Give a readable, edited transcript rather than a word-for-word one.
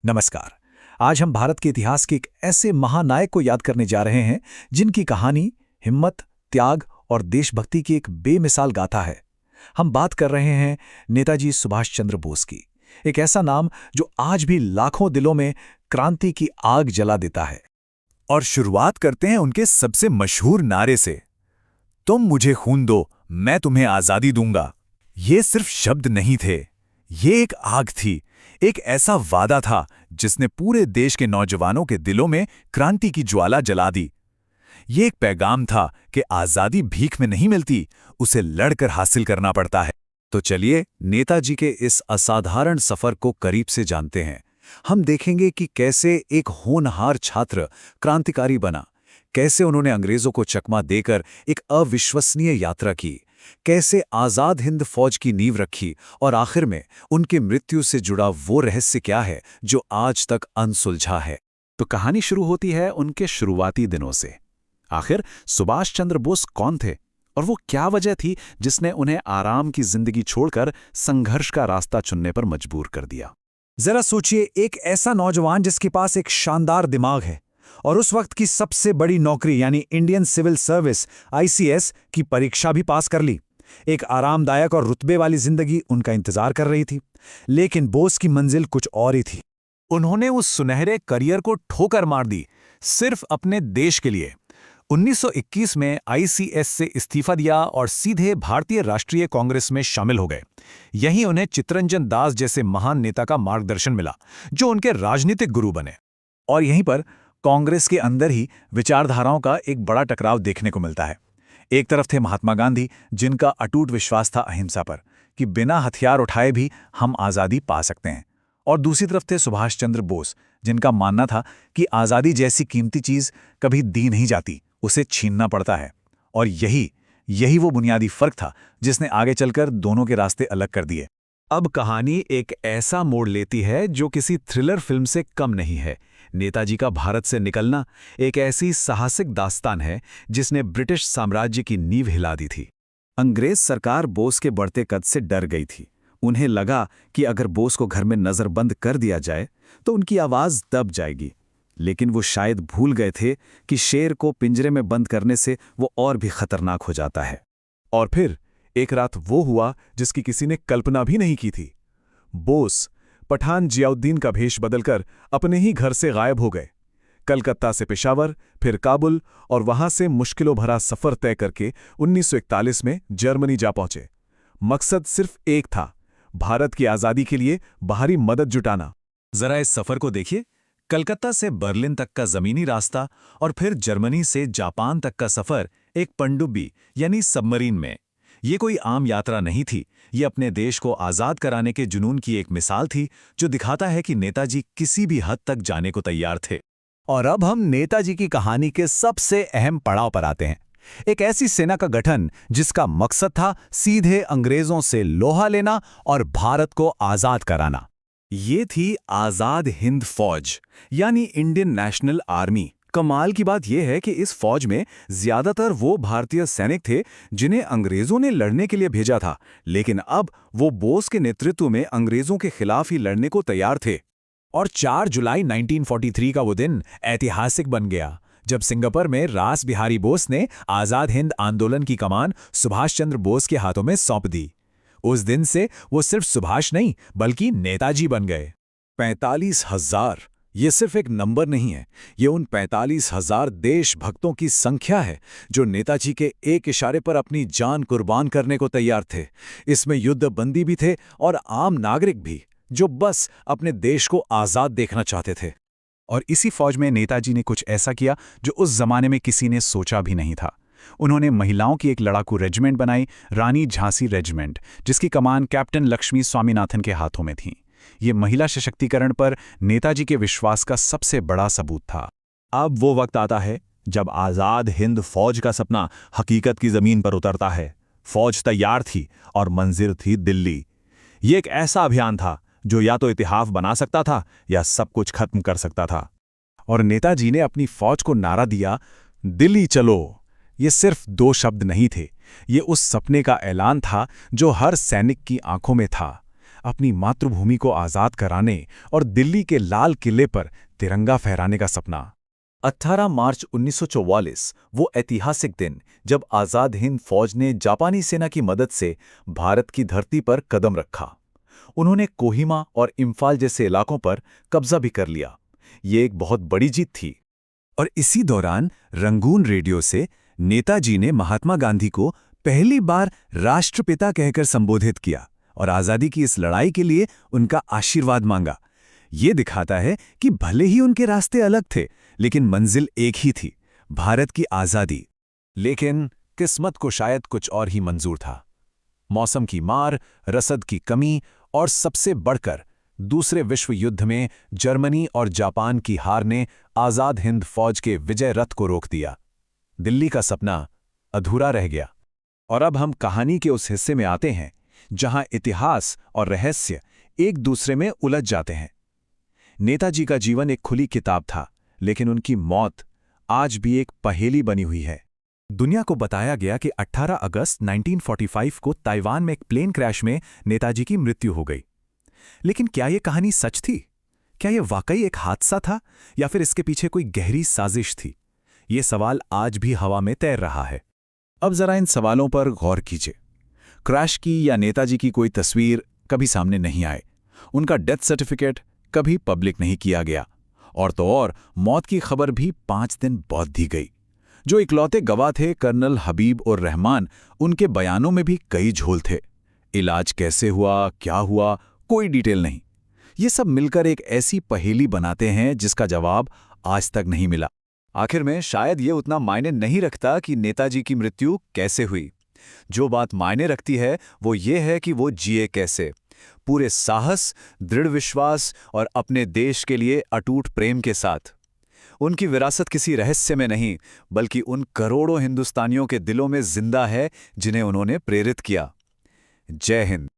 नमस्कार। आज हम भारत के इतिहास के एक ऐसे महानायक को याद करने जा रहे हैं जिनकी कहानी हिम्मत, त्याग और देशभक्ति की एक बेमिसाल गाथा है। हम बात कर रहे हैं नेताजी सुभाष चंद्र बोस की। एक ऐसा नाम जो आज भी लाखों दिलों में क्रांति की आग जला देता है। और शुरुआत करते हैं उनके सबसे मशहूर नारे से, तुम मुझे खून दो, मैं तुम्हें आजादी दूंगा। ये सिर्फ शब्द नहीं थे, ये एक आग थी, एक ऐसा वादा था जिसने पूरे देश के नौजवानों के दिलों में क्रांति की ज्वाला जला दी। ये एक पैगाम था कि आजादी भीख में नहीं मिलती, उसे लड़कर हासिल करना पड़ता है। तो चलिए नेताजी के इस असाधारण सफर को करीब से जानते हैं। हम देखेंगे कि कैसे एक होनहार छात्र क्रांतिकारी बना, कैसे उन्होंने अंग्रेजों को चकमा देकर एक अविश्वसनीय यात्रा की, कैसे आजाद हिंद फौज की नींव रखी और आखिर में उनकी मृत्यु से जुड़ा वो रहस्य क्या है जो आज तक अनसुलझा है। तो कहानी शुरू होती है उनके शुरुआती दिनों से। आखिर सुभाष चंद्र बोस कौन थे और वो क्या वजह थी जिसने उन्हें आराम की जिंदगी छोड़कर संघर्ष का रास्ता चुनने पर मजबूर कर दिया। जरा सोचिए, एक ऐसा नौजवान जिसके पास एक शानदार दिमाग है और उस वक्त की सबसे बड़ी नौकरी यानी इंडियन सिविल सर्विस आईसीएस की परीक्षा भी पास कर ली। एक आरामदायक और रुतबे वाली जिंदगी उनका इंतजार कर रही थी, लेकिन बोस की मंजिल कुछ और ही थी। उन्होंने उस सुनहरे करियर को ठोकर मार दी, सिर्फ अपने देश के लिए। 1921 में आईसीएस से इस्तीफा दिया और सीधे भारतीय राष्ट्रीय कांग्रेस में शामिल हो गए। यहीं उन्हें चित्तरंजन दास जैसे महान नेता का मार्गदर्शन मिला, जो उनके राजनीतिक गुरु बने। और यहीं पर कांग्रेस के अंदर ही विचारधाराओं का एक बड़ा टकराव देखने को मिलता है। एक तरफ थे महात्मा गांधी, जिनका अटूट विश्वास था अहिंसा पर, कि बिना हथियार उठाए भी हम आज़ादी पा सकते हैं। और दूसरी तरफ थे सुभाष चंद्र बोस, जिनका मानना था कि आज़ादी जैसी कीमती चीज़ कभी दी नहीं जाती, उसे छीनना पड़ता है। और यही वो बुनियादी फर्क था जिसने आगे चलकर दोनों के रास्ते अलग कर दिए। अब कहानी एक ऐसा मोड़ लेती है जो किसी थ्रिलर फिल्म से कम नहीं है। नेताजी का भारत से निकलना एक ऐसी साहसिक दास्तान है जिसने ब्रिटिश साम्राज्य की नींव हिला दी थी। अंग्रेज सरकार बोस के बढ़ते कद से डर गई थी। उन्हें लगा कि अगर बोस को घर में नजरबंद कर दिया जाए तो उनकी आवाज दब जाएगी। लेकिन वो शायद भूल गए थे कि शेर को पिंजरे में बंद करने से वो और भी खतरनाक हो जाता है। और फिर एक रात वो हुआ जिसकी किसी ने कल्पना भी नहीं की थी। बोस पठान जियाउद्दीन का भेष बदलकर अपने ही घर से गायब हो गए। कलकत्ता से पेशावर, फिर काबुल और वहां से मुश्किलों भरा सफर तय करके 1941 में जर्मनी जा पहुंचे। मकसद सिर्फ एक था, भारत की आजादी के लिए बाहरी मदद जुटाना। जरा इस सफर को देखिए, कलकत्ता से बर्लिन तक का जमीनी रास्ता और फिर जर्मनी से जापान तक का सफर एक पनडुब्बी यानी सबमरीन में। ये कोई आम यात्रा नहीं थी, ये अपने देश को आज़ाद कराने के जुनून की एक मिसाल थी जो दिखाता है कि नेताजी किसी भी हद तक जाने को तैयार थे। और अब हम नेताजी की कहानी के सबसे अहम पड़ाव पर आते हैं। एक ऐसी सेना का गठन जिसका मकसद था सीधे अंग्रेजों से लोहा लेना और भारत को आज़ाद कराना। ये थी आज़ाद हिंद फौज यानी इंडियन नेशनल आर्मी। कमाल की बात यह है कि इस फौज में ज्यादातर वो भारतीय सैनिक थे जिन्हें अंग्रेजों ने लड़ने के लिए भेजा था, लेकिन अब वो बोस के नेतृत्व में अंग्रेजों के खिलाफ ही लड़ने को तैयार थे। और 4 जुलाई 1943 का वो दिन ऐतिहासिक बन गया जब सिंगापुर में रास बिहारी बोस ने आज़ाद हिंद आंदोलन की कमान सुभाष चंद्र बोस के हाथों में सौंप दी। उस दिन से वो सिर्फ सुभाष नहीं बल्कि नेताजी बन गए। 45,000 ये सिर्फ एक नंबर नहीं है, ये उन 45,000 देशभक्तों की संख्या है जो नेताजी के एक इशारे पर अपनी जान कुर्बान करने को तैयार थे। इसमें युद्धबंदी भी थे और आम नागरिक भी, जो बस अपने देश को आज़ाद देखना चाहते थे। और इसी फौज में नेताजी ने कुछ ऐसा किया जो उस जमाने में किसी ने सोचा भी नहीं था। उन्होंने महिलाओं की एक लड़ाकू रेजिमेंट बनाई, रानी झांसी रेजिमेंट, जिसकी कमान कैप्टन लक्ष्मी स्वामीनाथन के हाथों में थी। ये महिला सशक्तिकरण पर नेताजी के विश्वास का सबसे बड़ा सबूत था। अब वो वक्त आता है जब आज़ाद हिंद फौज का सपना हकीकत की जमीन पर उतरता है। फौज तैयार थी और मंजिल थी दिल्ली। ये एक ऐसा अभियान था जो या तो इतिहास बना सकता था या सब कुछ खत्म कर सकता था। और नेताजी ने अपनी फौज को नारा दिया, दिल्ली चलो। ये सिर्फ 2 शब्द नहीं थे, ये उस सपने का ऐलान था जो हर सैनिक की आंखों में था। अपनी मातृभूमि को आज़ाद कराने और दिल्ली के लाल किले पर तिरंगा फहराने का सपना। 18 मार्च 1944 वो ऐतिहासिक दिन जब आज़ाद हिंद फौज ने जापानी सेना की मदद से भारत की धरती पर कदम रखा। उन्होंने कोहिमा और इम्फाल जैसे इलाकों पर कब्जा भी कर लिया। ये एक बहुत बड़ी जीत थी। और इसी दौरान रंगून रेडियो से नेताजी ने महात्मा गांधी को पहली बार राष्ट्रपिता कहकर संबोधित किया और आज़ादी की इस लड़ाई के लिए उनका आशीर्वाद मांगा। ये दिखाता है कि भले ही उनके रास्ते अलग थे, लेकिन मंजिल एक ही थी, भारत की आज़ादी। लेकिन किस्मत को शायद कुछ और ही मंजूर था। मौसम की मार, रसद की कमी और सबसे बढ़कर दूसरे विश्व युद्ध में जर्मनी और जापान की हार ने आज़ाद हिंद फौज के विजय रथ को रोक दिया। दिल्ली का सपना अधूरा रह गया। और अब हम कहानी के उस हिस्से में आते हैं जहां इतिहास और रहस्य एक दूसरे में उलझ जाते हैं। नेताजी का जीवन एक खुली किताब था, लेकिन उनकी मौत आज भी एक पहेली बनी हुई है। दुनिया को बताया गया कि 18 अगस्त 1945 को ताइवान में एक प्लेन क्रैश में नेताजी की मृत्यु हो गई। लेकिन क्या यह कहानी सच थी? क्या यह वाकई एक हादसा था या फिर इसके पीछे कोई गहरी साजिश थी? ये सवाल आज भी हवा में तैर रहा है। अब जरा इन सवालों पर गौर कीजिए। क्रैश की या नेताजी की कोई तस्वीर कभी सामने नहीं आए। उनका डेथ सर्टिफिकेट कभी पब्लिक नहीं किया गया। और तो और मौत की खबर भी 5 दिन बाद दी गई। जो इकलौते गवाह थे कर्नल हबीब और रहमान, उनके बयानों में भी कई झोल थे। इलाज कैसे हुआ, क्या हुआ, कोई डिटेल नहीं। ये सब मिलकर एक ऐसी पहेली बनाते हैं जिसका जवाब आज तक नहीं मिला। आखिर में शायद ये उतना मायने नहीं रखता कि नेताजी की मृत्यु कैसे हुई। जो बात मायने रखती है वो ये है कि वो जिए कैसे, पूरे साहस, दृढ़ विश्वास और अपने देश के लिए अटूट प्रेम के साथ। उनकी विरासत किसी रहस्य में नहीं, बल्कि उन करोड़ों हिंदुस्तानियों के दिलों में जिंदा है जिन्हें उन्होंने प्रेरित किया। जय हिंद।